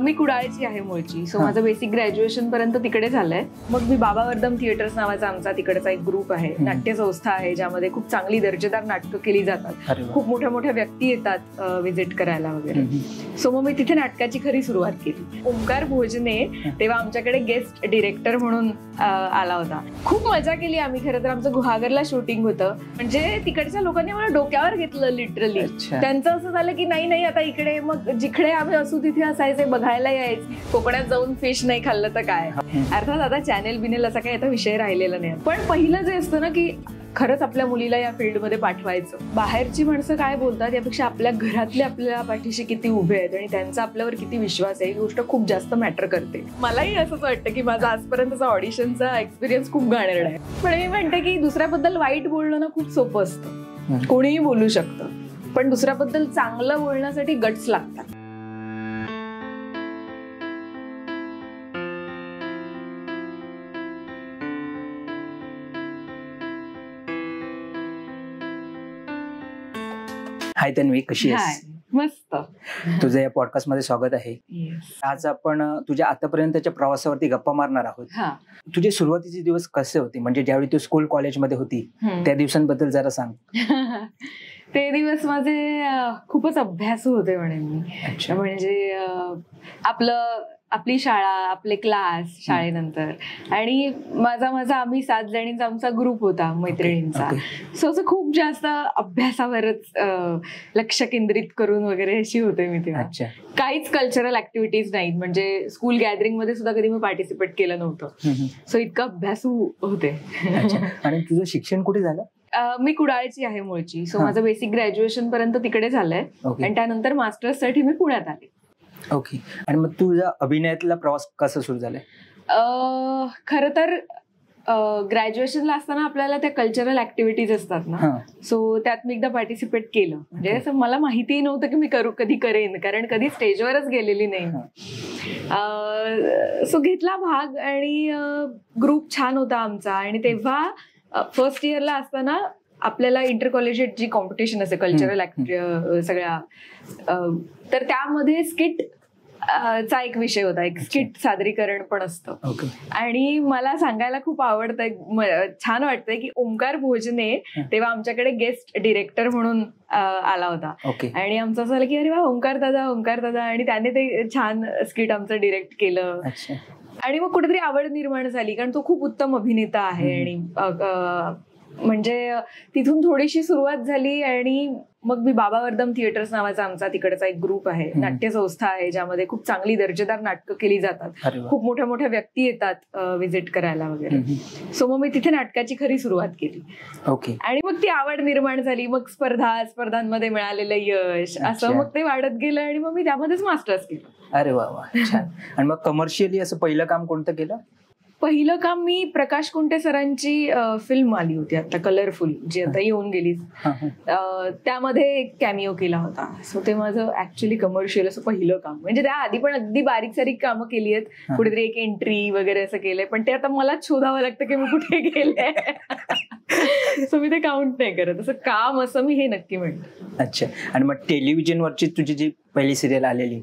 मी कुडाळची आहे मूळची. सो माझं बेसिक ग्रॅज्युएशन पर्यंत तिकडे झालंय. मग मी बाबा वर्दम थिएटर्स नावाचा आमचा तिकडचा एक ग्रुप आहे, नाट्य संस्था आहे, ज्यामध्ये खूप चांगली दर्जेदार नाटकं केली जातात. खूप मोठ्या मोठ्या व्यक्ती येतात व्हिजिट करायला वगैरे. सो मग मी तिथे नाटकाची खरी सुरुवात केली. ओंकार भोजने तेव्हा आमच्याकडे गेस्ट डिरेक्टर म्हणून आला होता. खूप मजा केली आम्ही. खरं तर आमचं गुहागरला शूटिंग होतं. म्हणजे तिकडच्या लोकांनी मला डोक्यावर घेतलं लिटरली. त्यांचं असं झालं की नाही आता इकडे, मग जिकडे आम्ही असू तिथे असायचे, बघायला यायचे. कोकणात जाऊन फिश नाही खाल्लं तर काय. अर्थात आता चॅनेल बिनेल असा काही आता विषय राहिलेला नाही. पण पहिलं जे असतं ना की खरंच आपल्या मुलीला या फील्डमध्ये पाठवायचं. बाहेरची माणसं काय बोलतात यापेक्षा आपल्या घरातले आपल्या पाठीशी किती उभे आहेत आणि त्यांचा आपल्यावर किती विश्वास आहे ही गोष्ट खूप जास्त मॅटर करते. मलाही असंच वाटतं की माझा आजपर्यंतचा ऑडिशनचा एक्सपिरियन्स खूप घाणेरडा आहे. पण मी म्हणते की दुसऱ्याबद्दल वाईट बोलणं ना खूप सोपं असतं. कोणीही बोलू शकतं, पण दुसऱ्याबद्दल चांगलं बोलण्यासाठी गट्स लागतात. हाय तन्वी, कशी आहेस? मस्त. तुझं या पॉडकास्ट मध्ये स्वागत आहे. आज आपण तुझ्या आतापर्यंतच्या प्रवासावरती गप्पा मारणार आहोत. तुझे सुरुवातीचे दिवस कसे होते? म्हणजे ज्यावेळी तू स्कूल कॉलेजमध्ये होती त्या दिवसांबद्दल जरा सांग. ते दिवस माझे खूपच अभ्यासू होते म्हणेन मी. म्हणजे आपली शाळा, आपले क्लास शाळेनंतर, आणि माझा आम्ही 7 जणींचा आमचा ग्रुप होता मैत्रिणींचा. सो असं खूप जास्त अभ्यासावरच लक्ष केंद्रित करून वगैरे अशी होते मी तेव्हा. काहीच कल्चरल ऍक्टिव्हिटीज नाहीत. म्हणजे स्कूल गॅदरिंग मध्ये सुद्धा कधी मी पार्टिसिपेट केलं नव्हतं. सो इतकं अभ्यासू होते. आणि तुझं शिक्षण कुठे झालं? मी कुडाळची आहे मूळची. सो माझं बेसिक ग्रॅज्युएशन पर्यंत तिकडे झालंय आणि त्यानंतर मास्टर्स साठी मी पुण्यात आले. ओके. आणि मग तुझा अभिनयातला प्रवास कसा सुरू झालाय? खरं तर ग्रॅज्युएशनला असताना आपल्याला त्या कल्चरल ऍक्टिव्हिटीज असतात ना, सो त्यात मी एकदा पार्टिसिपेट केलं. म्हणजे असं मला माहितीही नव्हतं की मी कधी करेन, कारण कधी स्टेजवरच गेलेली नाही. सो घेतला भाग आणि ग्रुप छान होता आमचा. आणि तेव्हा फर्स्ट इयरला असताना आपल्याला इंटर कॉलेजिएट जी कॉम्पिटिशन असते कल्चरल सगळ्या, तर त्यामध्ये स्किट चा एक विषय होता. एक स्किट सादरीकरण पण असतं. आणि मला सांगायला खूप आवडतंय, छान वाटतंय की ओंकार भोजने तेव्हा आमच्याकडे गेस्ट डिरेक्टर म्हणून आला होता. आणि आमचं असं झालं की अरे वा, ओंकार दादा, आणि त्याने ते छान स्किट आमचं डिरेक्ट केलं. आणि मग कुठेतरी आवड निर्माण झाली, कारण तो खूप उत्तम अभिनेता आहे. आणि म्हणजे तिथून थोडीशी सुरुवात झाली. आणि मग मी बाबा वर्दम थिएटर्स नावाचा आमचा तिकडचा एक ग्रुप आहे, नाट्य संस्था आहे, ज्यामध्ये खूप चांगली दर्जेदार नाटकं केली जातात. खूप मोठ्या मोठ्या व्यक्ती येतात व्हिजिट करायला वगैरे. सो मग मी तिथे नाटकाची खरी सुरुवात केली. आणि मग ती आवड निर्माण झाली. मग स्पर्धांमध्ये मिळालेलं यश, असं मग ते वाढत गेलं. आणि मग मी त्यामध्येच मास्टर्स केलं. अरे वा वा, छान. आणि मग कमर्शियली असं पहिलं काम कोणतं केलं? पहिलं काम मी प्रकाश कुंटे सरांची फिल्म आली होती आता कलरफुल, जी आता येऊन गेली, त्यामध्ये एक कॅमिओ केला होता. सो ते माझं ऍक्च्युली कमर्शियल असं पहिलं काम. म्हणजे त्या आधी पण अगदी बारीक सारीक कामं केली आहेत, कुठेतरी एक एंट्री वगैरे असं केलंय, पण ते आता मलाच शोधावं लागतं की मी कुठे गेले. सो मी ते काउंट नाही करत असं काम, असं मी हे नक्की म्हणते. अच्छा. आणि मग टेलिव्हिजनवरची तुझी जी पहिली सिरियल आलेली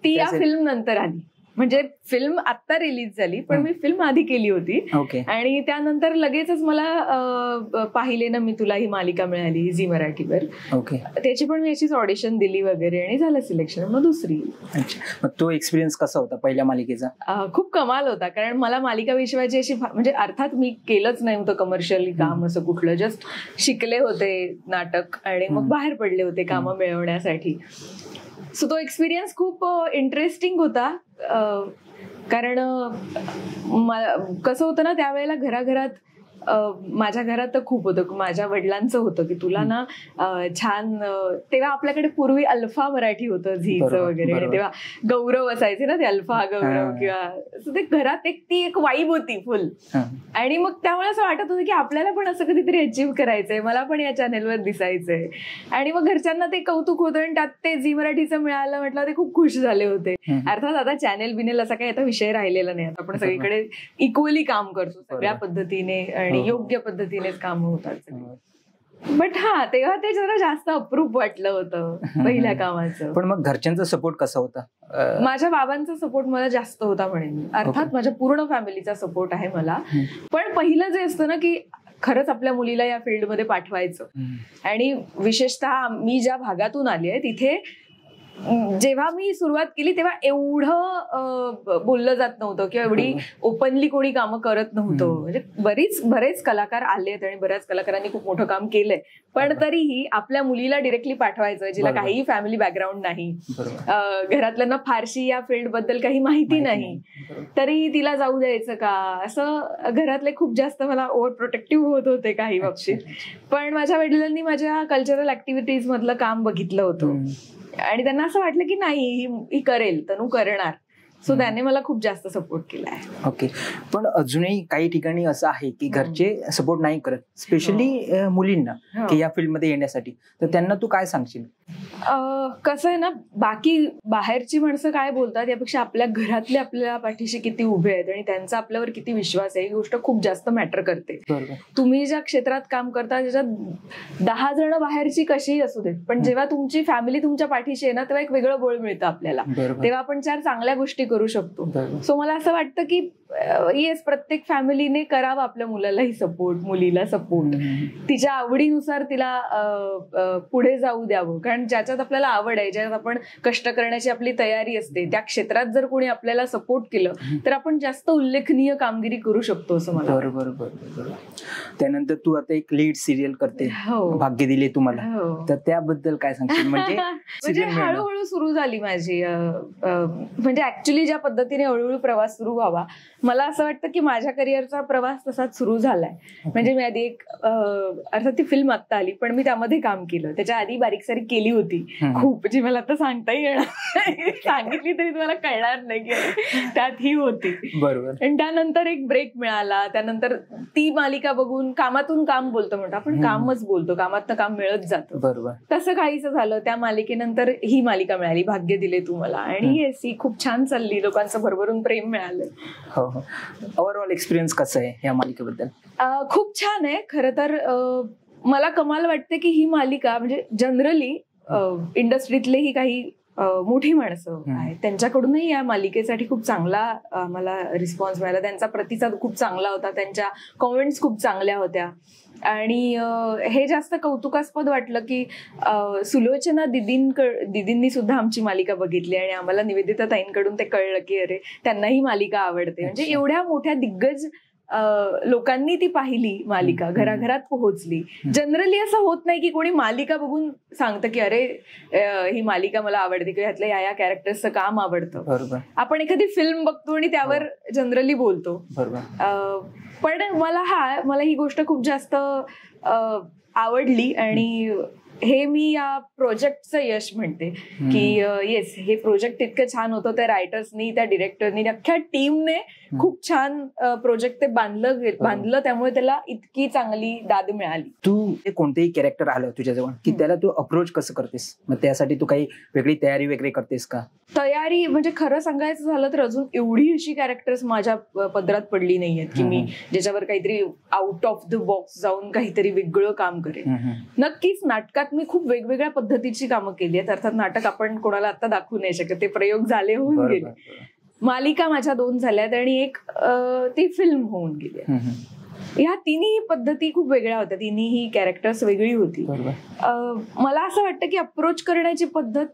ती या फिल्म नंतर आली. म्हणजे फिल्म आता रिलीज झाली, पण मी फिल्म आधी केली होती. आणि त्यानंतर लगेचच मला पाहिले ना मी तुला ही मालिका मिळाली झी मराठीवर. त्याची पण मी अशीच ऑडिशन दिली वगैरे आणि झालं सिलेक्शन. मग दुसरी. मग तो एक्सपिरियन्स कसा होता पहिल्या मालिकेचा? खूप कमाल होता, कारण मला मालिका विश्वाची अशी, म्हणजे अर्थात मी केलंच नाही होतं कमर्शियल काम असं कुठलं, जस्ट शिकले होते नाटक आणि मग बाहेर पडले होते कामं मिळवण्यासाठी. सो तो एक्सपिरियन्स खूप इंटरेस्टिंग होता. कारण कसं होतं ना, त्यावेळेला घराघरात, माझ्या घरात तर खूप होतं, माझ्या वडिलांचं होतं की तुला ना छान, तेव्हा आपल्याकडे पूर्वी अल्फा मराठी होतं झीचं वगैरे, तेव्हा गौरव असायचे ना, ते अल्फा गौरव किंवा ते घरात ती एक वाईब होती फुल. आणि मग त्यामुळे असं वाटत होतं की आपल्याला पण असं कधीतरी अचीव्ह करायचंय, मला पण या चॅनेलवर दिसायचंय. आणि मग घरच्यांना ते कौतुक होतं आणि त्यात ते झी मराठीचं मिळालं म्हटलं, ते खूप खुश झाले होते. अर्थात आता चॅनेल बिनेल असा काही आता विषय राहिलेला नाही, आपण सगळीकडे इक्वली काम करतो सगळ्या पद्धतीने आणि योग्य पद्धतीनेच काम होतात. बट हा तेव्हा ते जरा जास्त अप्रूप वाटलं होतं पहिल्या कामाचं. पण मग घरच्यांचा सपोर्ट कसा होता? माझ्या बाबांचा सपोर्ट मला जास्त होता म्हणेन. अर्थात माझ्या पूर्ण फॅमिलीचा सपोर्ट आहे मला. पण पहिलं जे असतं ना की खरंच आपल्या मुलीला या फील्डमध्ये पाठवायचं, आणि विशेषतः मी ज्या भागातून आली आहे तिथे जेव्हा मी सुरुवात केली तेव्हा एवढं बोललं जात नव्हतं किंवा एवढी ओपनली कोणी कामं करत नव्हतं. म्हणजे बरेच कलाकार आलेत आणि बऱ्याच कलाकारांनी खूप मोठं काम केलंय, पण तरीही आपल्या मुलीला डिरेक्टली पाठवायचं जिला काहीही फॅमिली बॅकग्राऊंड नाही, घरातल्यांना फारशी या फील्ड बद्दल काही माहिती नाही, तरी तिला जाऊ द्यायचं का, असं घरातले खूप जास्त मला ओव्हर प्रोटेक्टिव्ह होत होते काही बाबतीत. पण माझ्या वडिलांनी माझ्या कल्चरल ऍक्टिव्हिटीज मधलं काम बघितलं होतं आणि त्यांना असं वाटलं की नाही ही करेल, तनू करणार. सो त्याने मला खूप जास्त सपोर्ट केला आहे. ओके. पण अजूनही काही ठिकाणी असं आहे की घरचे सपोर्ट नाही करत, स्पेशली मुलींना की या फील्डमध्ये येण्यासाठी, तर त्यांना तू काय सांगशील? कसं आहे ना, बाकी बाहेरची माणसं काय बोलतात यापेक्षा आपल्या घरातले आपल्या पाठीशी किती उभे आहेत आणि त्यांचा आपल्यावर किती विश्वास आहे ही गोष्ट खूप जास्त मॅटर करते. तुम्ही ज्या क्षेत्रात काम करता त्याच्यात 10 जण बाहेरची कशीही असू देत, पण जेव्हा तुमची फॅमिली तुमच्या पाठीशी आहे ना तेव्हा एक वेगळं बळ मिळतं आपल्याला, तेव्हा आपण 4 चांगल्या गोष्टी करू शकतो. सो मला असं वाटतं की येस, प्रत्येक फॅमिलीने करावं आपल्या मुलालाही सपोर्ट, मुलीला सपोर्ट, तिच्या आवडीनुसार तिला पुढे जाऊ द्यावं. कारण ज्याच्यात आपल्याला आवड आहे, ज्याच्यात आपण कष्ट करण्याची आपली तयारी असते, त्या क्षेत्रात जर कोणी आपल्याला सपोर्ट केलं तर आपण जास्त उल्लेखनीय कामगिरी करू शकतो असं मला. बरोबर. त्यानंतर तू आता एक लीड सिरियल करते, भाग्य दिले तुम्हाला, तर त्याबद्दल काय सांगशील? म्हणजे हळूहळू सुरू झाली माझी, म्हणजे ऍक्च्युली ज्या पद्धतीने हळूहळू प्रवास सुरू व्हावा, मला असं वाटतं की माझ्या करिअरचा प्रवास तसाच सुरू झालाय. म्हणजे मी आधी एक अर्थात ती फिल्म आत्ता आली पण मी त्यामध्ये काम केलं, त्याच्या आधी बारीक सारीक केली होती खूप, जी मला आता सांगता येणार सांगितली तरी तुम्हाला कळणार नाही की त्यात ही होती. बरोबर. आणि त्यानंतर एक ब्रेक मिळाला, त्यानंतर ती मालिका बघून कामातून काम बोलतो म्हणतो आपण, कामच बोलतो, कामातनं काम मिळत जातं. बरोबर. तसं काहीच झालं. त्या मालिकेनंतर ही मालिका मिळाली, भाग्य दिले तू मला, आणि येस ही खूप छान चालली, लोकांचं भरभरून प्रेम मिळालं. ओव्हरऑल एक्सपिरियन्स कसं आहे या मालिकेबद्दल? खूप छान आहे. खरं तर मला कमाल वाटते की ही मालिका म्हणजे जनरली इंडस्ट्रीतलेही काही मोठी माणसं आहेत त्यांच्याकडूनही या मालिकेसाठी खूप चांगला मला रिस्पॉन्स मिळाला, त्यांचा प्रतिसाद खूप चांगला होता, त्यांच्या कॉमेंट्स खूप चांगल्या होत्या. आणि हे जास्त कौतुकास्पद वाटलं की सुलोचना दिदींनी सुद्धा आमची मालिका बघितली आणि आम्हाला निवेदिता ताईंकडून ते कळलं की अरे त्यांना ही मालिका आवडते. म्हणजे एवढ्या मोठ्या दिग्गज लोकांनी ती पाहिली मालिका, घराघरात पोहोचली. जनरली असं होत नाही की कोणी मालिका बघून सांगतं की अरे ही मालिका मला आवडते किंवा ह्यातल्या या कॅरेक्टर्सचं काम आवडतं. बरोबर. आपण एखादी फिल्म बघतो आणि त्यावर जनरली बोलतो. पण मला ही गोष्ट खूप जास्त आवडली आणि हे मी या प्रोजेक्टचं यश म्हणते की येस, हे प्रोजेक्ट इतकं छान होतं. त्या रायटर्सनी, त्या डिरेक्टरनी, अख्ख्या टीमने खूप छान प्रोजेक्ट ते बांधलं, त्यामुळे त्याला इतकी चांगली दाद मिळाली. तू कोणतेही कॅरेक्टर आलं तुझ्याजवळ की त्याला तू अप्रोच कसं करतेस? मग त्यासाठी तू काही वेगळी तयारी वगैरे करतेस का? तयारी म्हणजे खरं सांगायचं झालं तर अजून एवढी अशी कॅरेक्टर्स माझ्या पदरात पडली नाहीयेत की मी ज्याच्यावर काहीतरी आउट ऑफ द बॉक्स जाऊन काहीतरी वेगळं काम करेन. नक्कीच नाटकात मी खूप वेगवेगळ्या पद्धतीची कामं केली आहेत. अर्थात नाटक आपण कोणाला आता दाखवू नाही शकत, ते प्रयोग झाले होऊन गेले. मालिका माझ्या 2 झाल्यात आणि एक ती फिल्म होऊन गेली. ह्या तिन्ही पद्धती खूप वेगळ्या होत्या, तिन्ही कॅरेक्टर्स वेगळी होती. मला असं वाटतं की अप्रोच करण्याची पद्धत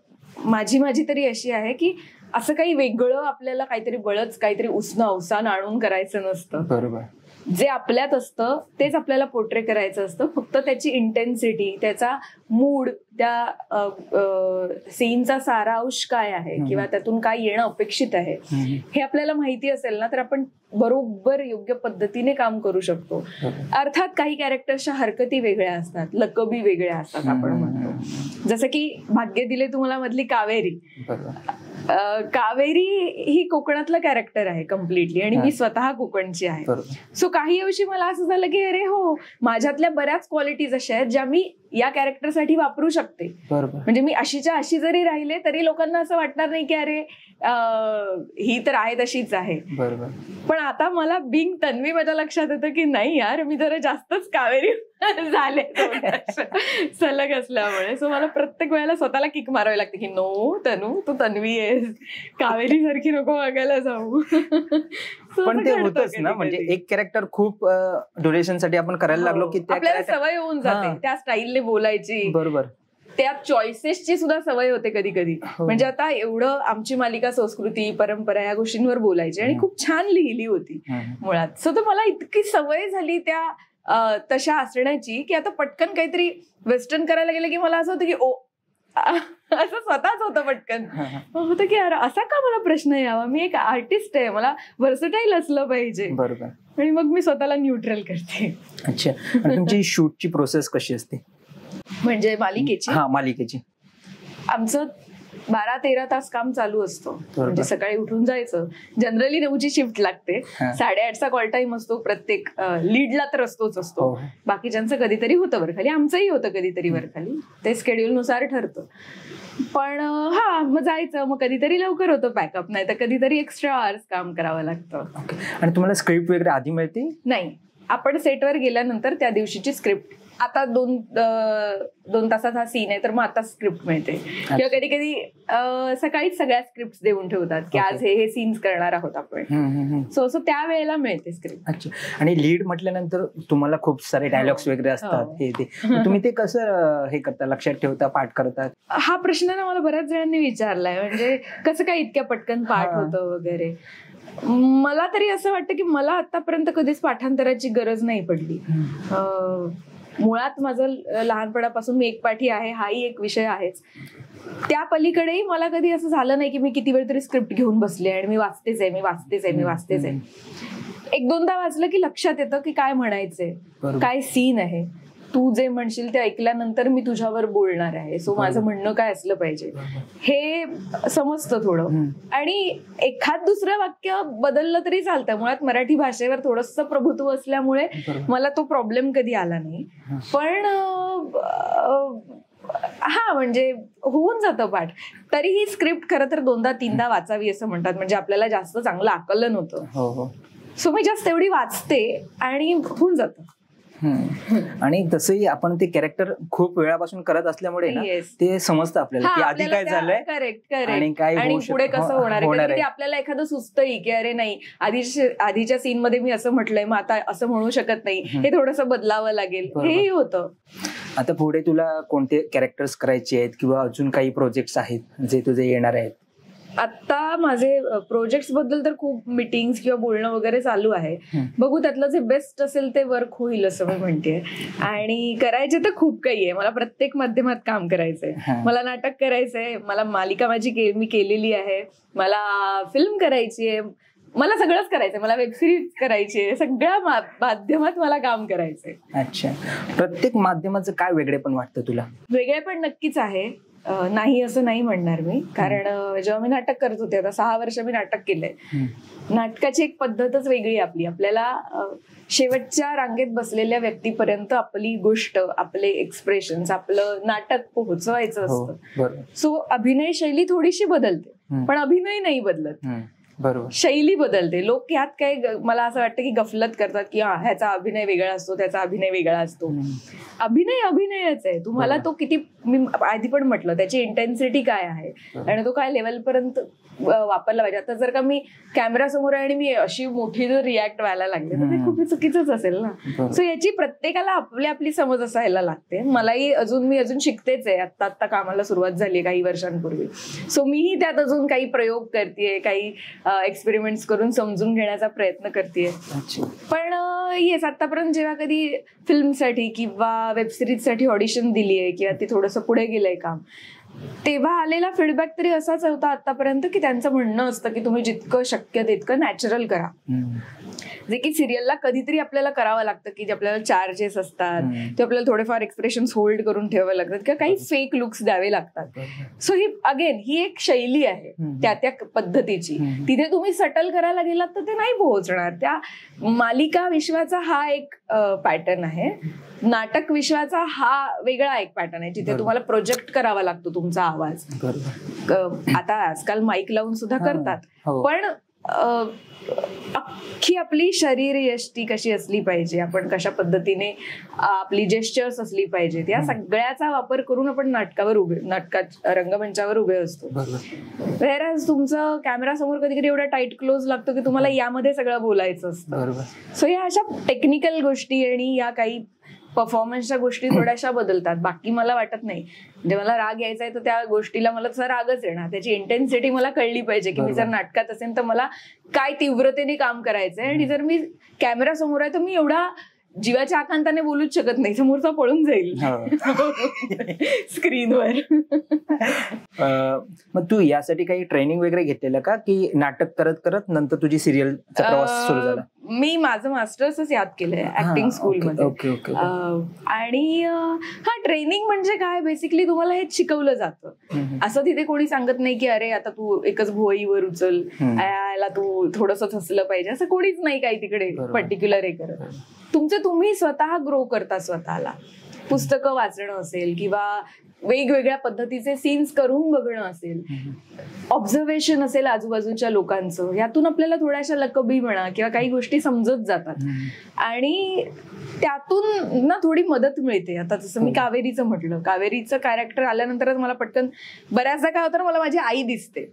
माझी तरी अशी आहे की असं काही वेगळं आपल्याला काहीतरी बळच काहीतरी उसणं अवसान आणून करायचं नसतं. बरोबर. जे आपल्यात असतं तेच आपल्याला पोर्ट्रे करायचं असतं. फक्त त्याची इंटेन्सिटी, त्याचा मूड, त्या सीनचा सारांश काय आहे किंवा त्यातून काय येणं अपेक्षित आहे हे आपल्याला माहिती असेल ना तर आपण बरोबर योग्य पद्धतीने काम करू शकतो. अर्थात काही कॅरेक्टर्सच्या हरकती वेगळ्या असतात, लकबी वेगळ्या असतात आपण म्हणतो. जसं की भाग्य दिले तुम्हाला मधली कावेरी. कावेरी ही कोकणातलं कॅरेक्टर आहे कम्प्लिटली आणि मी स्वतः कोकणची आहे. सो काही अंशी मला असं झालं की अरे हो, माझ्यातल्या बऱ्याच क्वालिटीज अशा आहेत ज्या मी या कॅरेक्टरसाठी वापरू शकते. म्हणजे मी अशीच्या अशी जरी राहिले तरी लोकांना असं वाटणार नाही की अरे ही तर आहे तशीच आहे. पण आता मला बिंग तन्वी माझ्या लक्षात येतं की नाही यार, मी जरा जास्तच कावेरी झाले सलग असल्यामुळे. सो मला प्रत्येक वेळेला स्वतःला किक मारावी लागते की नो तनू, तू तन्वी आहेस, कावेरी सारखी नको वागायला जाऊ. पण ते होतच ना, म्हणजे एक कॅरेक्टर खूप ड्युरेशन साठी आपण करायला लागलो की आपल्याला सवय होऊन जाते त्या स्टाईलने बोलायची. बरोबर. त्या चॉईसेसची सुद्धा सवय होते कधी कधी. म्हणजे आता एवढं आमची मालिका संस्कृती परंपरा या गोष्टींवर बोलायची आणि खूप छान लिहिली होती मुळात. सो तर मला इतकी सवय झाली त्या तशा असण्याची की आता पटकन काहीतरी वेस्टर्न करायला गेलं की मला असं होतं की ओ असं स्वतःच होतं पटकन होतं की अरे असा का मला प्रश्न यावा, मी एक आर्टिस्ट आहे, मला व्हर्सटाईल असलं पाहिजे. बरोबर. आणि मग मी स्वतःला न्यूट्रल करते. अच्छा. तुमची शूटची प्रोसेस कशी असते? म्हणजे मालिकेची? हा, मालिकेची. आमचं 12-13 तास काम चालू असतं. म्हणजे सकाळी उठून जायचं. जनरली 9ची शिफ्ट लागते. 8:30चा कॉल टाइम असतो. प्रत्येक लीडला तर असतो. बाकीच्यांचं कधीतरी होतं वरखाली, आमचंही होतं कधीतरी वरखाली. ते स्केड्यूल नुसार ठरतं. पण मग जायचं. मग कधीतरी लवकर होतं पॅकअप, नाही तर कधीतरी एक्स्ट्रा आवर्स काम करावं लागतं. आणि तुम्हाला स्क्रिप्ट वगैरे आधी मिळते? नाही, आपण सेटवर गेल्यानंतर त्या दिवशीची स्क्रिप्ट, आता 2 तासात हा सीन आहे तर मग आता स्क्रिप्ट मिळते. किंवा कधी कधी सकाळीच सगळ्या स्क्रिप्ट देऊन ठेवतात की आज हे सीन्स करणार आहोत आपण. सो त्या वेळेला मिळते स्क्रिप्ट. अच्छा. आणि लीड म्हटल्यानंतर तुम्हाला खूप सारे डायलॉग्स वगैरे असतात, हे ते तुम्ही ते कसं हे करता, लक्षात ठेवता, पाठ करतात? हा प्रश्न ना मला बऱ्याच जणांनी विचारलाय, म्हणजे कसं काय इतक्या पटकन पाठ होतं वगैरे. मला तरी असं वाटतं की मला आतापर्यंत कधीच पाठांतराची गरज नाही पडली. मुळात माझं लहानपणापासून मी एकपाठी आहे, हाही एक विषय आहेच. त्या पलीकडेही मला कधी असं झालं नाही की मी किती वेळ तरी स्क्रिप्ट घेऊन बसले आणि मी वाचतेच आहे. 1-2दा वाचलं की लक्षात येतं की काय म्हणायचंय, काय सीन आहे. तू जे म्हणशील ते ऐकल्यानंतर मी तुझ्यावर बोलणार आहे. सो माझं म्हणणं काय असलं पाहिजे हे समजतं थोडं. आणि एखाद दुसरं वाक्य बदललं तरी चालतं. मुळात मराठी भाषेवर थोडंसं प्रभुत्व असल्यामुळे मला तो प्रॉब्लेम कधी आला नाही. पण म्हणजे होऊन जातं पाठ. तरीही स्क्रिप्ट खरं तर 2दा-3दा वाचावी असं म्हणतात, म्हणजे आपल्याला जास्त चांगलं आकलन होतं. सो मी जास्त एवढी वाचते आणि होऊन जातं. आणि तसंही आपण ते कॅरेक्टर खूप वेळापासून करत असल्यामुळे ते समजतं आपल्याला की आधी काय झालंय आणि काय पुढे कसं होणार आहे. आपल्याला एखादं सुचतंही की अरे नाही, आधीच्या सीन मध्ये मी असं म्हटलंय, मग आता असं म्हणू शकत नाही, हे थोडंसं बदलावं लागेल, हेही होतं. आता पुढे तुला कोणते कॅरेक्टर्स करायचे आहेत किंवा अजून काही प्रोजेक्ट्स आहेत जे तुझे येणार आहेत? आता माझे प्रोजेक्ट्स बद्दल तर खूप मीटिंग्स किंवा बोलणं वगैरे चालू आहे. बघू त्यातलं जे बेस्ट असेल ते वर्क होईल असं मी म्हणते. आणि करायचे तर खूप काही आहे. मला प्रत्येक माध्यमात काम करायचंय. मला नाटक करायचंय, मला मालिका माझी मी केलेली आहे, मला फिल्म करायची आहे, मला सगळंच करायचंय, मला वेबसिरीज करायची आहे, सगळ्या माध्यमात मला काम करायचंय. अच्छा. प्रत्येक माध्यमाचं काय वेगळेपण वाटतं तुला? वेगळेपण नक्कीच आहे, नाही असं नाही म्हणणार मी. कारण जेव्हा मी नाटक करत होते, आता 6 वर्ष मी नाटक केलंय. नाटकाची एक पद्धतच वेगळी आपली. आपल्याला शेवटच्या रांगेत बसलेल्या व्यक्तीपर्यंत आपली गोष्ट, आपले एक्सप्रेशन्स, आपलं नाटक पोहोचवायचं असतं. सो अभिनय शैली थोडीशी बदलते, पण अभिनय नाही बदलत. शैली बदलते. लोक यात काय, मला असं वाटतं की गफलत करतात की ह्याचा अभिनय वेगळा असतो, त्याचा अभिनय वेगळा असतो. अभिनय अभिनयच आहे. तुम्हाला तो किती, मी आधी पण म्हटलं, त्याची इंटेन्सिटी काय आहे आणि तो काय लेवलपर्यंत वापरला पाहिजे. आता जर का मी कॅमेरा समोर आहे आणि मी अशी मोठी जर रिॲक्ट व्हायला लागले तर ते खूप चुकीचंच असेल ना. सो याची प्रत्येकाला आपली आपली समज असायला लागते. मलाही मी अजून शिकतेच आहे. आत्ता कामाला सुरुवात झाली काही वर्षांपूर्वी. सो मीही त्यात अजून काही प्रयोग करतेय, काही एक्सपेरिमेंट्स करून समजून घेण्याचा प्रयत्न करतेय. पण येस, आतापर्यंत जेव्हा कधी फिल्मसाठी किंवा वेबसिरीजसाठी ऑडिशन दिली आहे किंवा ते थोडंसं पुढे गेलंय काम, तेव्हा आलेला फीडबॅक तरी असाच होता आतापर्यंत की त्यांचं म्हणणं असतं की तुम्ही जितकं शक्य तितकं नॅचरल करा. जे की सिरियलला कधीतरी आपल्याला करावं लागतं, की जे आपल्याला चार्जेस असतात ते आपल्याला थोडेफार एक्सप्रेशन्स होल्ड करून ठेवावे लागतात किंवा काही फेक लुक्स द्यावे लागतात. सो ही एक शैली आहे त्या पद्धतीची. तिथे तुम्ही सटल करायला गेलात तर ते नाही पोहोचणार. त्या मालिका विश्वाचा हा एक पॅटर्न आहे. नाटक विश्वाचा हा वेगळा एक पॅटर्न आहे, जिथे तुम्हाला प्रोजेक्ट करावा लागतो तुमचा आवाज. आता आजकाल माईक लावून सुद्धा करतात, पण अख्खी आपली शरीर यष्टी कशी असली पाहिजे, आपण कशा पद्धतीने आपली जेस्चर्स असली पाहिजेत, या सगळ्याचा वापर करून आपण नाटकात रंगमंचावर उभे असतो. व्हेअरएज तुमचं कॅमेरा समोर कधी कधी एवढा टाईट क्लोज लागतो की तुम्हाला यामध्ये सगळं बोलायचं असतं. सो या अशा टेक्निकल गोष्टी आणि या काही परफॉर्मन्सच्या गोष्टी थोड्याशा बदलतात. बाकी मला वाटत नाही, म्हणजे मला राग यायचा आहे तर त्या गोष्टीला मला तसा रागच येणार, त्याची इंटेन्सिटी मला कळली पाहिजे की मी जर नाटकात असेल तर मला काय तीव्रतेने काम करायचंय. आणि जर मी कॅमेरा समोर आहे तर मी एवढा जीवाच्या आकांताने बोलूच शकत नाही, समोरचा पळून जाईल स्क्रीनवर. मग तू यासाठी काही ट्रेनिंग वगैरे घेतलेलं का, की नाटक करत करत नंतर तुझी सिरियलचा प्रवास सुरू झाला? मी माझं मास्टर्सच याद केलंय ऍक्टिंग स्कूलमध्ये. आणि हा ट्रेनिंग म्हणजे काय, बेसिकली तुम्हाला हेच शिकवलं जातं. असं तिथे कोणी सांगत नाही की अरे आता तू एकच भुवईवर उचल, याला तू थोडंसं हसलं पाहिजे, असं कोणीच नाही काही तिकडे पर्टिक्युलर हे करत. तुम्ही स्वतः ग्रो करता स्वतःला. पुस्तकं वाचणं असेल किंवा वेगवेगळ्या पद्धतीचे सीन्स करून बघणं असेल, ऑब्झर्वेशन असेल आजूबाजूच्या लोकांचं, यातून आपल्याला थोड्याशा लकबी म्हणा किंवा काही गोष्टी समजत जातात आणि त्यातून ना थोडी मदत मिळते. आता जसं मी कावेरीचं म्हटलं, कावेरीचं कॅरेक्टर आल्यानंतरच मला पटकन बऱ्याचदा काय होतं, मला माझी आई दिसते.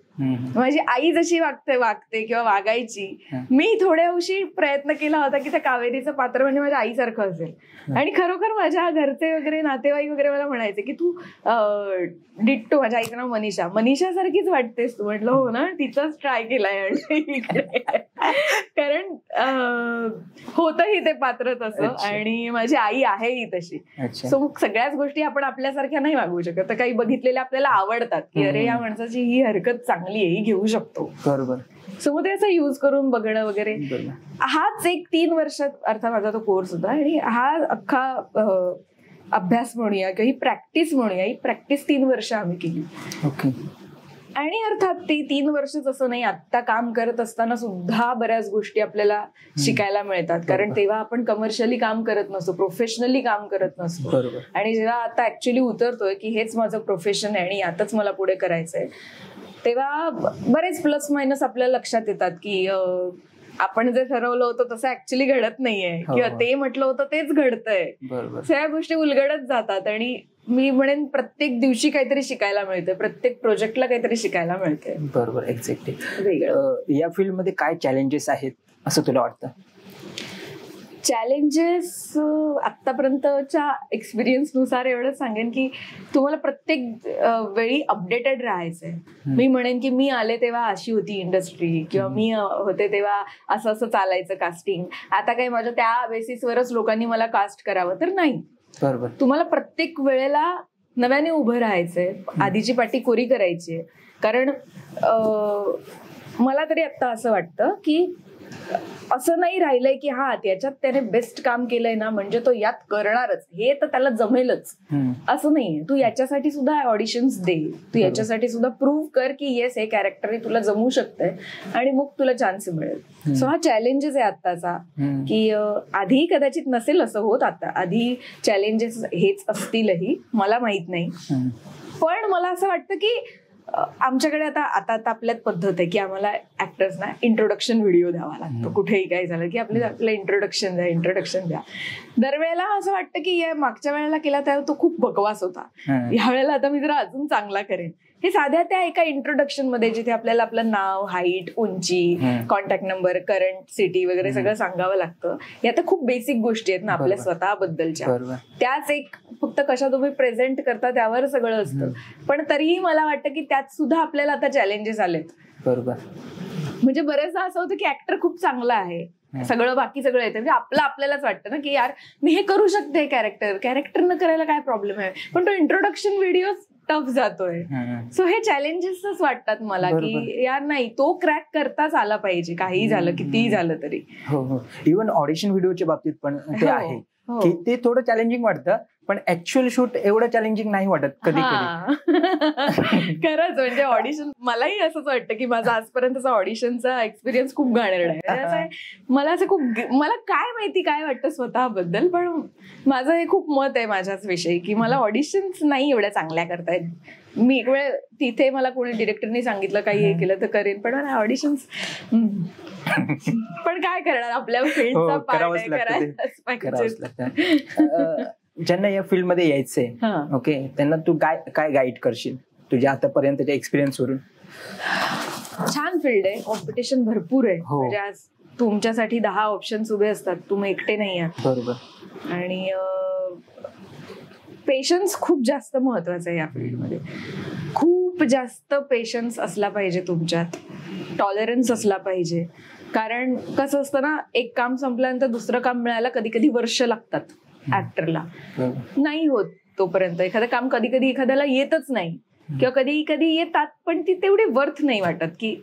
माझी आई जशी वागते किंवा वागायची, मी थोड्या अंशी प्रयत्न केला होता की त्या कावेरीचं पात्र म्हणजे माझ्या आईसारखं असेल. आणि खरोखर माझ्या घरचे वगैरे नातेवाईक वगैरे मला म्हणायचे की तू डिट्टो, माझ्या आईचं नाव मनीषा सारखीच वाटतेस तू. म्हटलं हो ना, तिचाच ट्राय केलाय इकडे. कारण होतही ते पात्र तसं आणि माझी आई आहेही तशी. सो मग सगळ्याच गोष्टी आपण आपल्यासारख्या नाही वागू शकत. तर काही बघितलेल्या आपल्याला आवडतात की अरे या माणसाची ही हरकत चांगली आहे, ही घेऊ शकतो. बरोबर. सो मग ते असं युज करून बघणं वगैरे. हाच एक 3 वर्षात अर्थात माझा तो कोर्स होता आणि हा अख्खा अभ्यास म्हणूया किंवा ही प्रॅक्टिस म्हणूया, ही प्रॅक्टिस 3 वर्ष आम्ही केली. ओके. आणि अर्थात ते 3 वर्षच असं नाही, आत्ता काम करत असताना सुद्धा बऱ्याच गोष्टी आपल्याला शिकायला मिळतात. कारण तेव्हा आपण कमर्शियली काम करत नसतो, प्रोफेशनली काम करत नसतो. आणि जेव्हा आता ऍक्च्युअली उतरतोय की हेच माझं प्रोफेशन आहे आणि यातच मला पुढे करायचंय, तेव्हा बरेच प्लस मायनस आपल्या लक्षात येतात की आपण जे ठरवलं होतं तसं ऍक्च्युअली घडत नाहीये किंवा ते म्हटलं होतं तेच घडतंय. सगळ्या गोष्टी उलगडत जातात आणि मी म्हणेन प्रत्येक दिवशी काहीतरी शिकायला मिळतंय, प्रत्येक प्रोजेक्टला काहीतरी शिकायला मिळतंय. बरोबर, एक्झॅक्टली. या फील्डमध्ये काय चॅलेंजेस आहेत असं तुला वाटतं? चॅलेंजेस आतापर्यंतच्या एक्सपिरियन्स नुसार एवढं सांगेन की तुम्हाला प्रत्येक वेळी अपडेटेड राहायचंय. मी म्हणेन की मी आले तेव्हा अशी होती इंडस्ट्री किंवा मी होते तेव्हा असं असं चालायचं कास्टिंग, आता काही माझ्या त्या बेसिसवरच लोकांनी मला कास्ट करावं तर नाही. बरोबर. तुम्हाला प्रत्येक वेळेला नव्याने उभं राहायचंय, आधीची पाठी कोरी करायची. कारण मला तरी आता असं वाटतं की असं नाही राहिलंय की हा त्याच्यात त्याने बेस्ट काम केलंय ना म्हणजे तो यात करणारच, हे तर त्याला जमेलच, असं नाहीये. तू याच्यासाठी सुद्धा ऑडिशन्स दे, तू याच्यासाठी सुद्धा प्रूव्ह कर की येस हे कॅरेक्टर तुला जमू शकतंय आणि मग तुला चान्स मिळेल. सो हा चॅलेंजेस आहे आत्ताचा की आधी कदाचित नसेल असं होत, आता आधी चॅलेंजेस हेच असतीलही, मला माहित नाही. पण मला असं वाटतं की आमच्याकडे आता आपल्यात पद्धत आहे की आम्हाला ऍक्टर्सना इंट्रोडक्शन व्हिडिओ द्यावा लागतो. कुठेही काय झालं की आपलं इंट्रोडक्शन द्या. दरवेळेला असं वाटतं की मागच्या वेळेला केला तेव्हा तो खूप बकवास होता, ह्या वेळेला आता मी जरा अजून चांगला करेन. हे साध्या त्या एका इंट्रोडक्शन मध्ये जिथे आपल्याला आपलं नाव, हाईट, उंची, कॉन्टॅक्ट नंबर, करंट सिटी वगैरे सगळं सांगावं लागतं. या तर खूप बेसिक गोष्टी आहेत ना आपल्या स्वतःबद्दलच्या, त्याच एक फक्त कशा तुम्ही प्रेझेंट करता त्यावर सगळं असतं. पण तरीही मला वाटतं की त्यात सुद्धा आपल्याला आता चॅलेंजेस आलेत. बरोबर. म्हणजे बरेचदा असं होतं की ऍक्टर खूप चांगला आहे, सगळं बाकी सगळं येतं, म्हणजे आपल्यालाच वाटतं ना की यार मी हे करू शकते, कॅरेक्टरनं करायला काय प्रॉब्लेम आहे, पण तो इंट्रोडक्शन व्हिडिओ टफ जातोय. सो हे चॅलेंजेसच वाटतात मला की यार नाही, तो क्रॅक करताच आला पाहिजे, काहीही झालं कितीही झालं तरी. हो, इव्हन ऑडिशन व्हिडिओच्या बाबतीत पण ते आहे की ते थोडं चॅलेंजिंग वाटतं, पण ऍक्च्युअल शूट एवढं चॅलेंजिंग नाही वाटत कधी कधी. खरंच म्हणजे ऑडिशन मलाही असंच वाटतं की माझा आजपर्यंतचा ऑडिशनचा एक्सपिरियन्स खूप घाणेरडा आहे. मला असं खूप मला काय माहिती काय वाटतं स्वतःबद्दल, पण माझं हे खूप मत आहे माझ्याच विषयी की मला ऑडिशन्स नाही एवढ्या चांगल्या करतायत. मी एक वेळ तिथे मला कोणी डिरेक्टरनी सांगितलं काही हे केलं तर करेन, पण मला ऑडिशन्स पण काय करणार, आपल्या फील्डचा पार्ट आहे, करायलाच पाहिजे. ज्यांना या फील्ड मध्ये यायचंय ओके, त्यांना तू काय गाईड करशील तुझ्या आतापर्यंतच्या एक्सपिरियन्स वरून? छान फील्ड आहे, कॉम्पिटिशन भरपूर आहे. म्हणजे आज तुमच्यासाठी 10 ऑप्शन्स उभे असतात, तुम्ही एकटे नाही आहात. बरोबर. आणि पेशन्स खूप जास्त महत्वाचं आहे या फील्डमध्ये. खूप जास्त पेशन्स असला पाहिजे तुमच्यात, टॉलरन्स असला पाहिजे. कारण कसं असतं ना, एक काम संपल्यानंतर दुसरं काम मिळायला कधी कधी वर्ष लागतात ऍक्टरला. नाही होत तोपर्यंत एखादं काम कधी कधी एखाद्याला येतच नाही, किंवा कधी कधी येतात पण ती तेवढी वर्थ नाही वाटत की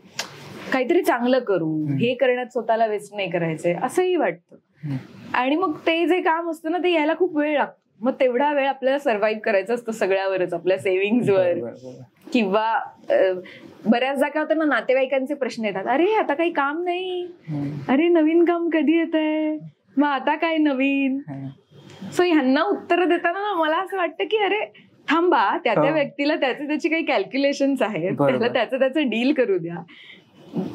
काहीतरी चांगलं करू, हे करण्यात स्वतःला वेस्ट नाही करायचंय असंही वाटतं. आणि मग ते जे काम असतं ना ते यायला खूप वेळ लागतो. मग तेवढा वेळ आपल्याला सर्व्हाइव्ह करायचं असतं सगळ्यावरच, आपल्या सेव्हिंग्जवर. किंवा बऱ्याचदा काय होतं ना, नातेवाईकांचे प्रश्न येतात, अरे आता काही काम नाही, अरे नवीन काम कधी येतंय, मग आता काय नवीन. सो ह्यांना उत्तर देताना ना मला असं वाटतं की अरे थांबा, त्या व्यक्तीला त्याची काही कॅल्क्युलेशन्स आहेत, त्याला त्याचं डील करू द्या.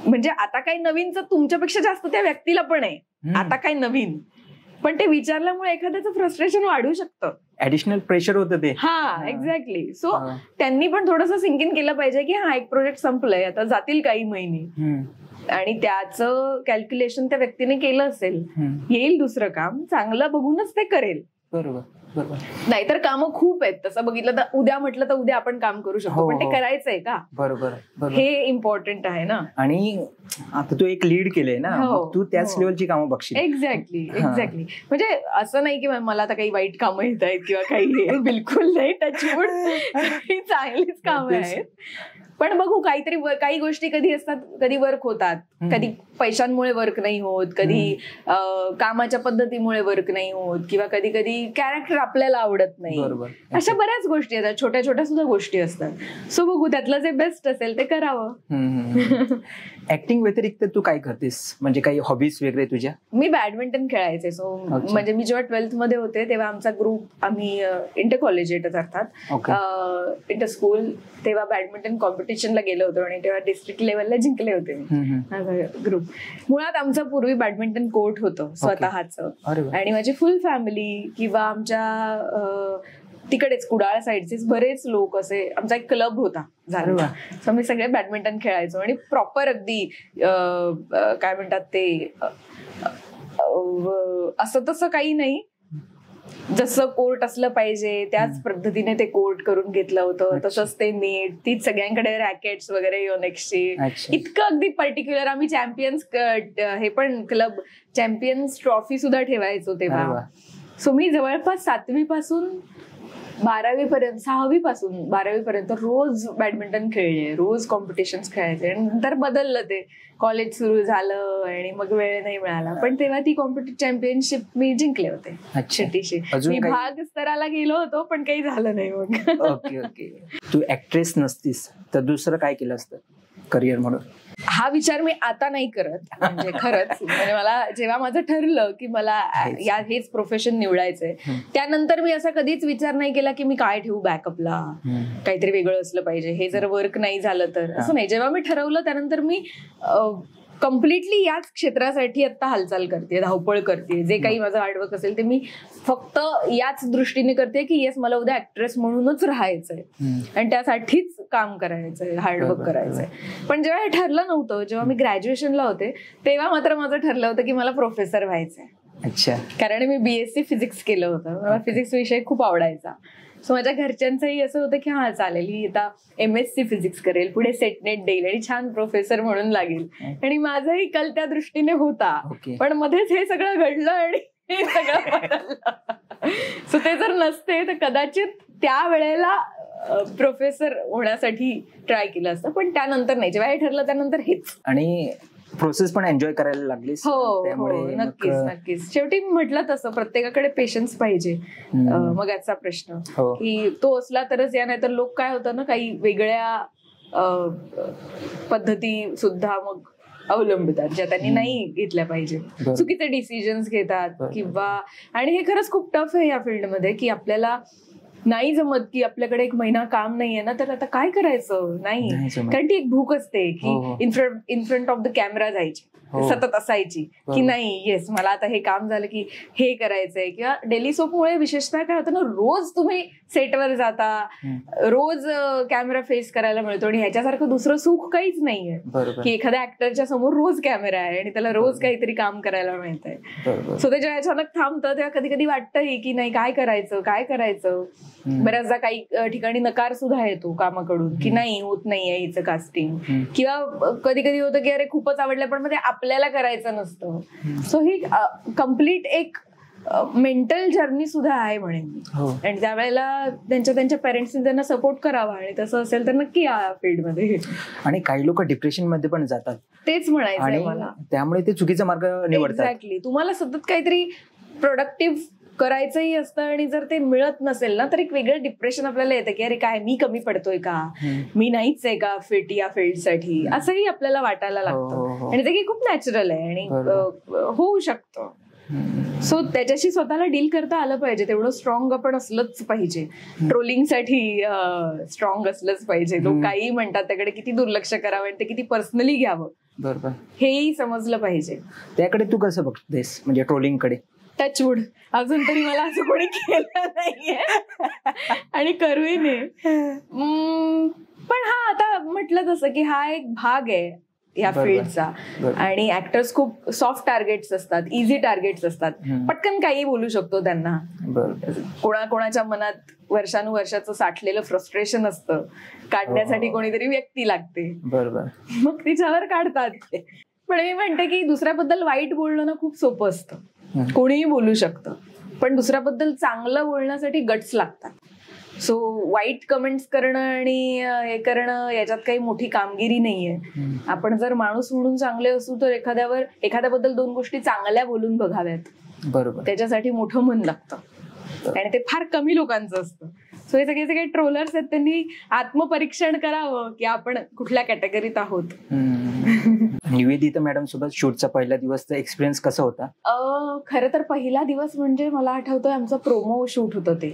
म्हणजे आता काही नवीनचं तुमच्यापेक्षा जास्त त्या व्यक्तीला पण आहे, आता काय नवीन. पण ते विचारल्यामुळे एखाद्याचं फ्रस्ट्रेशन वाढू शकतं, ऍडिशनल प्रेशर होतं ते. हा एक्झॅक्टली. सो त्यांनी पण थोडंसं सिंक इन केलं पाहिजे की हा एक प्रोजेक्ट संपलंय, आता जातील काही महिने, आणि त्याचं कॅल्क्युलेशन त्या व्यक्तीने केलं असेल, येईल दुसरं काम चांगलं बघूनच ते करेल. बरोबर बरोबर. नाहीतर कामं खूप आहेत, तसं बघितलं तर उद्या म्हटलं तर उद्या आपण काम करू शकतो, पण ते करायचंय का, बरोबर हे इम्पॉर्टंट आहे ना. आणि आता तू एक लीड केलंय ना, तू त्याच लेवलची कामं बघशील. एक्झॅक्टली. म्हणजे असं नाही की मला आता काही वाईट कामं येत आहेत किंवा काही, बिलकुल नाही, टचवूड चांगलीच कामं आहेत. पण बघू, काही गोष्टी कधी असतात, कधी वर्क होतात, कधी पैशांमुळे वर्क नाही होत, कधी कामाच्या पद्धतीमुळे वर्क नाही होत, किंवा कधी कधी कॅरेक्टर आपल्याला आवडत नाही. अशा बऱ्याच गोष्टी असतात, छोट्या छोट्या सुद्धा गोष्टी असतात. सो बघू, त्यातलं जे बेस्ट असेल ते करावं. ऍक्टिंग व्यतिरिक्त तू काय करतेस, म्हणजे काही हॉबीज वगैरे तुझ्या? मी बॅडमिंटन खेळायचे. सो म्हणजे मी जेव्हा 12th मध्ये होते तेव्हा आमचा ग्रुप, आम्ही इंटर कॉलेजिएट अर्थात इंटर स्कूल, तेव्हा बॅडमिंटन कॉम्पिटिशनला गेलो होतो आणि तेव्हा डिस्ट्रिक्ट लेवलला जिंकले होते माझा ग्रुप. मुळात आमचं पूर्वी बॅडमिंटन कोर्ट होतं स्वतःचं, आणि माझी फुल फॅमिली किंवा आमच्या तिकडेच कुडाळ साईडचेच बरेच लोक असे, आमचा एक क्लब होता झाला. सो आम्ही सगळे बॅडमिंटन खेळायचो आणि प्रॉपर अगदी काय म्हणतात ते, असं तसं काही नाही, जसं कोर्ट असलं पाहिजे त्याच पद्धतीने ते कोर्ट करून घेतलं होतं. तसंच ते नेट, तीच सगळ्यांकडे रॅकेट्स वगैरे योनेक्सची, इतकं अगदी पर्टिक्युलर. आम्ही चॅम्पियन्स, हे पण क्लब चॅम्पियन्स ट्रॉफी सुद्धा ठेवायचो तेव्हा. सो मी जवळपास 7वी पासून 12वी पर्यंत, 6वी पासून 12वी पर्यंत रोज बॅडमिंटन खेळले, रोज कॉम्पिटिशन्स खेळायचे. आणि नंतर बदललं ते, कॉलेज सुरू झालं आणि मग वेळ नाही मिळाला. पण तेव्हा ती चॅम्पियनशिप मी जिंकले होते छोटीशी. मी भाग स्तराला गेलो होतो पण काही झालं नाही मग. ओके. तू ऍक्ट्रेस नसतीस तर दुसरं काय केलं असतं करिअर म्हणून? हा विचार मी आता नाही करत. म्हणजे खरंच, म्हणजे मला जेव्हा माझं ठरलं की मला हेच प्रोफेशन निवडायचंय, त्यानंतर मी असा कधीच विचार नाही केला की मी काय ठेवू बॅकअपला, काहीतरी वेगळं असलं पाहिजे, हे जर वर्क नाही झालं तर, असं नाही. जेव्हा मी ठरवलं त्यानंतर मी कम्प्लिटली याच क्षेत्रासाठी आता हालचाल करते, धावपळ करते. जे काही माझं हार्डवर्क असेल ते मी फक्त याच दृष्टीने करते की येस, मला उद्या ऍक्ट्रेस म्हणूनच राहायचंय आणि त्यासाठीच काम करायचंय, हार्डवर्क करायचंय. पण जेव्हा हे ठरलं नव्हतं, जेव्हा मी ग्रॅज्युएशनला होते तेव्हा मात्र माझं ठरलं होतं की मला प्रोफेसर व्हायचंय. अच्छा. कारण मी BSc फिजिक्स केलं होतं, मला फिजिक्स विषय खूप आवडायचा. सो माझ्या घरच्यांचंही असं होतं की हा चालेल, ही आता MSc फिजिक्स करेल, पुढे सेटनेट देईल आणि छान प्रोफेसर म्हणून लागेल. आणि माझाही कल त्या दृष्टीने होता. पण मध्येच हे सगळं घडलं आणि हे सगळं बदललं. सो ते जर नसते तर कदाचित त्या वेळेला प्रोफेसर होण्यासाठी ट्राय केलं असतं, पण त्यानंतर नाही. जेव्हा हे ठरलं त्यानंतर हेच. आणि प्रोसेस पण एन्जॉय करायला लागलीस. हो, नक्कीच. शेवटी म्हटलं तसं प्रत्येकाकडे पेशन्स पाहिजे. मग याचा प्रश्न की तो असला तरच या, नाही तर लोक काय होतं ना, काही वेगळ्या पद्धती सुद्धा मग अवलंबितात ज्या त्यांनी नाही घेतल्या पाहिजे. चुकीचे डिसिजन्स घेतात किंवा, आणि हे खरंच खूप टफ आहे या फील्डमध्ये की आपल्याला नाही जमत की आपल्याकडे एक महिना काम नाहीये ना, तर आता काय करायचं. नाही, कारण ती एक भूक असते की in front of the camera जायची, सतत असायची की नाही येस मला आता हे काम झालं की हे करायचंय. किंवा डेली सोपमुळे विशेषतः काय होतं ना, रोज तुम्ही सेटवर जाता, रोज कॅमेरा फेस करायला मिळतो, आणि ह्याच्यासारखं दुसरं सुख काहीच नाहीये की एखाद्या ऍक्टरच्या समोर रोज कॅमेरा आहे आणि त्याला रोज काहीतरी काम करायला मिळतंय. सो ते जेव्हा अचानक थांबतं तेव्हा कधी कधी वाटतंही की नाही काय करायचं. बऱ्याचदा काही ठिकाणी नकार सुद्धा येतो कामाकडून की नाही होत नाहीये हिचं कास्टिंग, किंवा कधी कधी होतं की अरे खूपच आवडलं पण मग ते आपल्याला करायचं नसतं. सो ही कम्प्लीट एक मेंटल जर्नी सुद्धा आहे म्हणेन मी. आणि त्यावेळेला त्यांच्या पेरेंट्सनी त्यांना सपोर्ट करावा, आणि तसं असेल तर नक्की या फील्डमध्ये. आणि काही लोक डिप्रेशन मध्ये पण जातात, तेच म्हणायचं मला. त्यामुळे ते चुकीचा मार्ग निवडतात. एक्झॅक्टली. तुम्हाला सतत काहीतरी प्रोडक्टिव्ह करायचंही असतं, आणि जर ते मिळत नसेल ना तर एक वेगळं डिप्रेशन आपल्याला येतं की अरे काय मी कमी पडतोय का, मी नाहीच आहे का फिट या फील्डसाठी, असंही आपल्याला वाटायला लागतं. आणि ते की खूप नॅचरल आहे आणि होऊ शकतं. सो त्याच्याशी स्वतःला डील करता आलं पाहिजे. तेवढं स्ट्रॉंग आपण असलंच पाहिजे. ट्रोलिंगसाठी स्ट्रॉंग असलंच पाहिजे. लोक काही म्हणतात त्याकडे किती दुर्लक्ष करावं आणि ते किती पर्सनली घ्यावं, बरोबर, हेही समजलं पाहिजे. त्याकडे तू कसं बघतेस, म्हणजे ट्रोलिंगकडे? टचवूड अजून तरी मला असं कोणी केलं नाहीये आणि करूही नाही. पण हा, आता म्हटलं तसं की हा एक भाग आहे या फील्डचा, आणि ऍक्टर्स खूप सॉफ्ट टार्गेट्स असतात, इझी टार्गेट्स असतात, पटकन काही बोलू शकतो त्यांना. कोणाच्या मनात वर्षानुवर्षाचं साठलेलं फ्रस्ट्रेशन असतं, काढण्यासाठी कोणीतरी व्यक्ती लागते, बरोबर, मग तिच्यावर काढतात. पण मी म्हणते की दुसऱ्याबद्दल वाईट बोलणं ना खूप सोपं असतं, कोणीही बोलू शकतं, पण दुसऱ्याबद्दल चांगलं बोलण्यासाठी गट्स लागतात. सो वाईट कमेंट्स करणं आणि हे करणं याच्यात काही मोठी कामगिरी नाहीये. आपण जर माणूस म्हणून चांगले असू तर एखाद्याबद्दल दोन गोष्टी चांगल्या बोलून बघाव्यात, बरोबर, त्याच्यासाठी मोठं मन लागतं आणि ते फार कमी लोकांचं असतं. सो हे सगळे काही ट्रोलर्स आहेत त्यांनी आत्मपरीक्षण करावं की आपण कुठल्या कॅटेगरीत आहोत. निवेदिता मॅडम सोबत शूटचा पहिला दिवसचा एक्सपिरियन्स कसा होता? खरं तर पहिला दिवस म्हणजे मला आठवतोय आमचं प्रोमो शूट होतं ते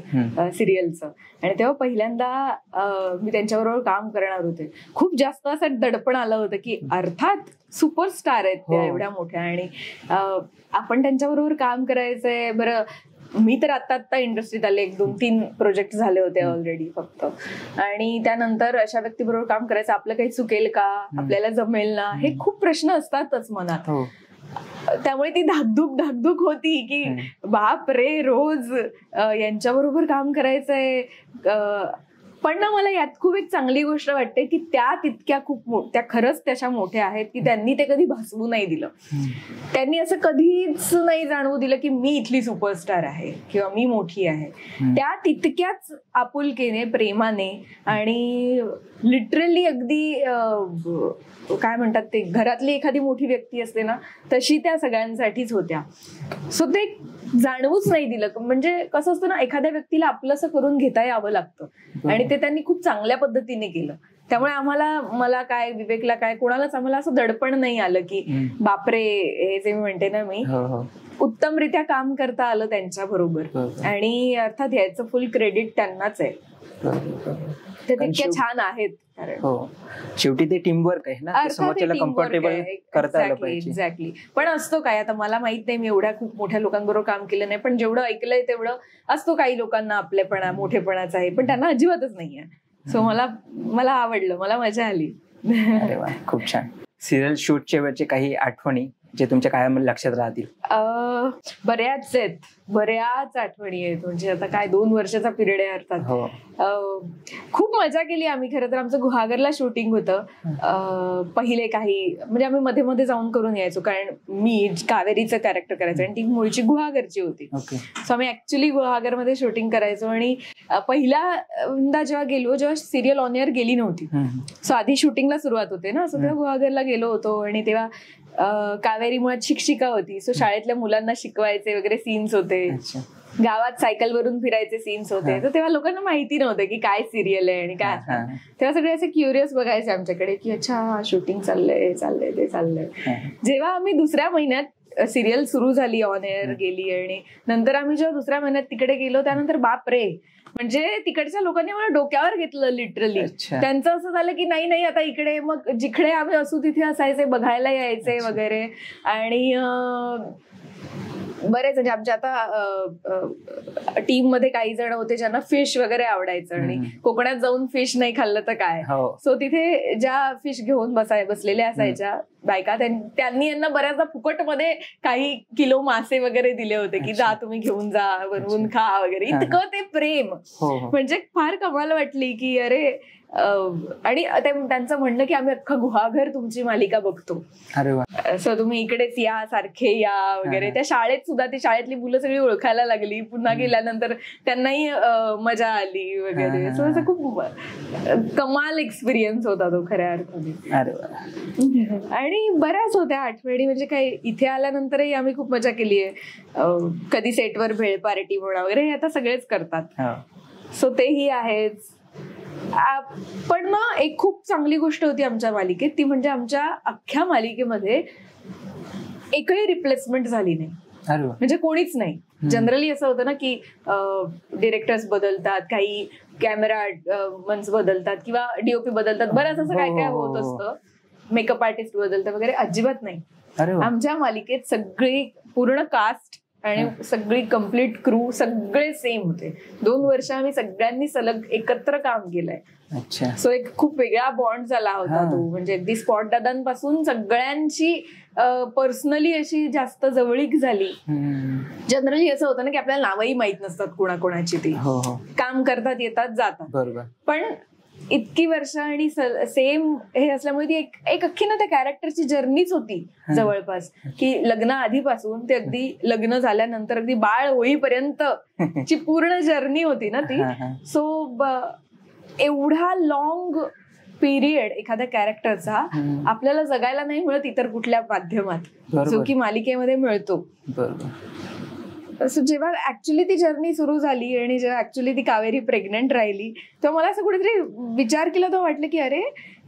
सिरियलचं, आणि तेव्हा पहिल्यांदा मी त्यांच्याबरोबर काम करणार होते. खूप जास्त असं दडपण आलं होतं की अर्थात सुपरस्टार आहेत त्या एवढ्या मोठ्या, आणि आपण त्यांच्याबरोबर काम करायचंय. बरं, मी तर आता इंडस्ट्रीत आले, 1-2-3 प्रोजेक्ट झाले होते ऑलरेडी फक्त, आणि त्यानंतर अशा व्यक्तीबरोबर काम करायचं, आपलं काही चुकेल का, आपल्याला जमेल ना, हे खूप प्रश्न असतातच मनात. त्यामुळे ती धाकधूक होती की बाप रे, रोज यांच्याबरोबर काम करायचंय. पण ना मला यात खूप एक चांगली गोष्ट वाटते की त्या खरंच त्याच्या मोठ्या आहेत की त्यांनी ते कधी भासवू नाही दिलं. त्यांनी असं कधीच नाही जाणवू दिलं की मी इथली सुपरस्टार आहे किंवा मी मोठी आहे. त्या तितक्याच आपुलकीने, प्रेमाने, आणि लिटरली अगदी काय म्हणतात ते, घरातली एखादी मोठी व्यक्ती असते ना तशी त्या सगळ्यांसाठीच होत्या. सो ते जाणवूच नाही दिलं. म्हणजे कसं असतं ना, एखाद्या व्यक्तीला आपलंसं करून घेता यावं लागतं, आणि ते त्यांनी खूप चांगल्या पद्धतीने केलं. त्यामुळे मला काय, विवेकला काय, कोणालाच आम्हाला असं दडपण नाही आलं की बापरे, हे जे मी म्हणते ना, मी उत्तमरित्या काम करता आलं त्यांच्या बरोबर. आणि अर्थात याचं फुल क्रेडिट त्यांनाच आहे. ते तितक्या छान आहेत. शेवटी ते टीमवर्क आहे ना, समोरच्याला कम्फर्टेबल करता आलं पाहिजे. एक्झॅक्टली. पण असतो काय, आता मला माहित नाही, मी एवढ्या खूप मोठ्या लोकांबरोबर काम केलं नाही, पण जेवढं ऐकलंय तेवढं असतो काही लोकांना आपलेपणा, मोठेपणाचा आहे, पण त्यांना अजिबातच नाहीये. सो मला आवडलं, मला मजा आली. अरे वा, खूप छान. सिरियल शूटच्या वेळचे काही आठवणी जे तुमच्या कायम लक्षात राहतील? बऱ्याच आठवणी आहेत. म्हणजे आता काय 2 वर्षाचा पिरियड आहे अर्थात. खूप मजा केली आम्ही. खरं तर आमचं गुहागरला शूटिंग होतं. पहिले काही म्हणजे आम्ही मध्ये मध्ये जाऊन करून यायचो, कारण मी कावेरीचं कॅरेक्टर करायचं आणि ती मूळची गुहागरची होती. सो आम्ही ऍक्च्युली गुहागरमध्ये शूटिंग करायचो. आणि पहिल्यांदा जेव्हा सिरियल ऑन एअर गेली नव्हती, सो आधी शूटिंगला सुरुवात होते ना, सो तेव्हा गुहागरला गेलो होतो. आणि तेव्हा कावेरी मुळात शिक्षिका होती, सो शाळेतल्या मुलांना शिकवायचे वगैरे सीन्स होते. गावात सायकलवरून फिरायचे सीन्स होते. तर तेव्हा लोकांना माहिती नव्हतं की काय सिरियल आहे आणि काय. तेव्हा सगळे असे क्युरियस बघायचे आमच्याकडे की अच्छा शूटिंग चाललंय ते चाललंय. जेव्हा आम्ही दुसऱ्या महिन्यात सिरियल सुरू झाली, ऑन एअर गेली, आणि नंतर आम्ही जेव्हा दुसऱ्या महिन्यात तिकडे गेलो त्यानंतर बापरे, म्हणजे तिकडच्या लोकांनी मला डोक्यावर घेतलं लिटरली. त्यांचं असं झालं की नाही आता इकडे, मग जिकडे आम्ही असू तिथे असायचे, बघायला यायचे वगैरे. आणि बरेच म्हणजे आमच्या आता टीम मध्ये काही जण होते ज्यांना फिश वगैरे आवडायचं, आणि कोकणात जाऊन फिश नाही खाल्लं तर काय. सो तिथे ज्या फिश घेऊन बसलेल्या असायच्या बायका, त्यांनी यांना बऱ्याचदा फुकटमध्ये काही किलो मासे वगैरे दिले होते की जा तुम्ही घेऊन जा, बनवून खा वगैरे. इतकं ते प्रेम, म्हणजे फार कमाल वाटली की अरे. आणि त्यांचं म्हणणं की आम्ही अख्खा गुहागर तुमची मालिका बघतो, सो तुम्ही इकडेच या, सारखे या वगैरे. त्या शाळेत सुद्धा ती शाळेतली मुलं सगळी ओळखायला लागली. पुन्हा गेल्यानंतर त्यांनाही मजा आली वगैरे. सो असं खूप कमाल एक्सपिरियन्स होता तो खऱ्या अर्थाने. आणि बऱ्याच होत्या आठवणी, म्हणजे काय इथे आल्यानंतरही आम्ही खूप मजा केली आहे. कधी सेटवर भेळ पार्टी म्हणा वगैरे, हे आता सगळेच करतात, सो तेही आहेच. पण ना एक खूप चांगली गोष्ट होती आमच्या मालिकेत, ती म्हणजे आमच्या अख्ख्या मालिकेमध्ये एकही रिप्लेसमेंट झाली नाही. म्हणजे कोणीच नाही. जनरली असं होतं ना की डिरेक्टर्स बदलतात, काही कॅमेरा मन्स बदलतात किंवा डीओपी बदलतात, बरंच असं काय काय होत असतं, मेकअप आर्टिस्ट बदलतात वगैरे. अजिबात नाही. आमच्या मालिकेत सगळी पूर्ण कास्ट आणि सगळी कम्प्लीट क्रू सगळे सेम होते. 2 वर्ष आम्ही सगळ्यांनी सलग एकत्र काम केलंय. सो एक खूप वेगळा बॉन्ड झाला होता तो. म्हणजे अगदी स्पॉट दादांपासून सगळ्यांची पर्सनली अशी जास्त जवळीक झाली. जनरली असं होतं ना की आपल्याला नावही माहित नसतात कोणाकोणाची, ती काम करतात, येतात, जातात. पण इतकी वर्ष आणि सेम हे असल्यामुळे ती एक अख्खी ना त्या कॅरेक्टरची जर्नीच होती जवळपास, की लग्न आधीपासून ते अगदी लग्न झाल्यानंतर अगदी बाळ होईपर्यंत ची पूर्ण जर्नी होती ना ती. सो एवढा लॉंग पिरियड एखाद्या कॅरेक्टरचा आपल्याला जगायला नाही मिळत इतर कुठल्या माध्यमात, जो की मालिकेमध्ये मिळतो. जेव्हा ऍक्च्युली ती जर्नी सुरू झाली आणि जेव्हा ऍक्च्युली ती कावेरी प्रेग्नंट राहिली, तेव्हा मला असं कुठेतरी विचार केला, तर वाटलं की अरे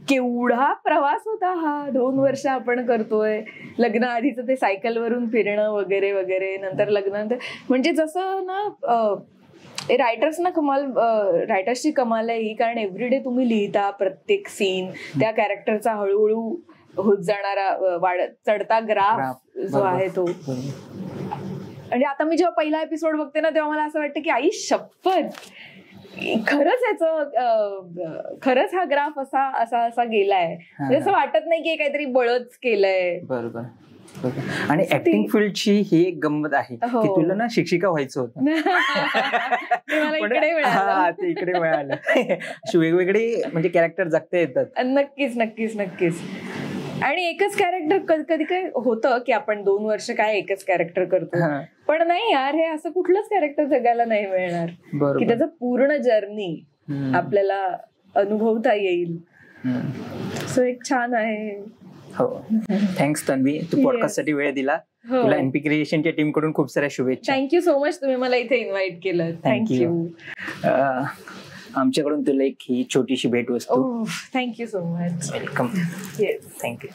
केवढा प्रवास होता हा. 2 वर्ष आपण करतोय. लग्न आधीचं ते सायकलवरून फिरणं वगैरे वगैरे, नंतर लग्नानंतर, म्हणजे जसं ना रायटर्सची कमाल आहे ही. कारण एव्हरीडे तुम्ही लिहिता प्रत्येक सीन, त्या कॅरेक्टरचा हळूहळू होत जाणारा चढता ग्राफ जो आहे तो. म्हणजे आता मी जेव्हा पहिला एपिसोड बघते ना, तेव्हा मला असं वाटतं की आई शपथ, खरंच हा ग्राफ असा गेलाय. असं वाटत नाही की काहीतरी बळच केलंय. बरोबर. आणि ऍक्टिंग फील्डची ही एक गंमत आहे की तुला ना शिक्षिका व्हायचं होतं. इकडे मिळालं. वेगवेगळे म्हणजे कॅरेक्टर जगता येतात. नक्कीच. आणि एकच कॅरेक्टर कधी काय होतं की आपण 2 वर्ष काय एकच कॅरेक्टर करतो, पण नाही यार, हे असं कुठलंच कॅरेक्टर जगायला नाही मिळणार की त्याचं पूर्ण जर्नी आपल्याला अनुभवता येईल. सो एक छान आहे. हो, थँक्स तन्वी, तू पॉडकास्ट साठी वेळ दिला. तुला एनपी क्रिएशनच्या टीम कडून खूप साऱ्या शुभेच्छा. थँक्यू सो मच, तुम्ही मला इथे इन्व्हाइट केलं. थँक्यू. आमच्याकडून तुला एक ही छोटीशी भेट वस्तू. Thank you so much. Welcome. Yes, thank you.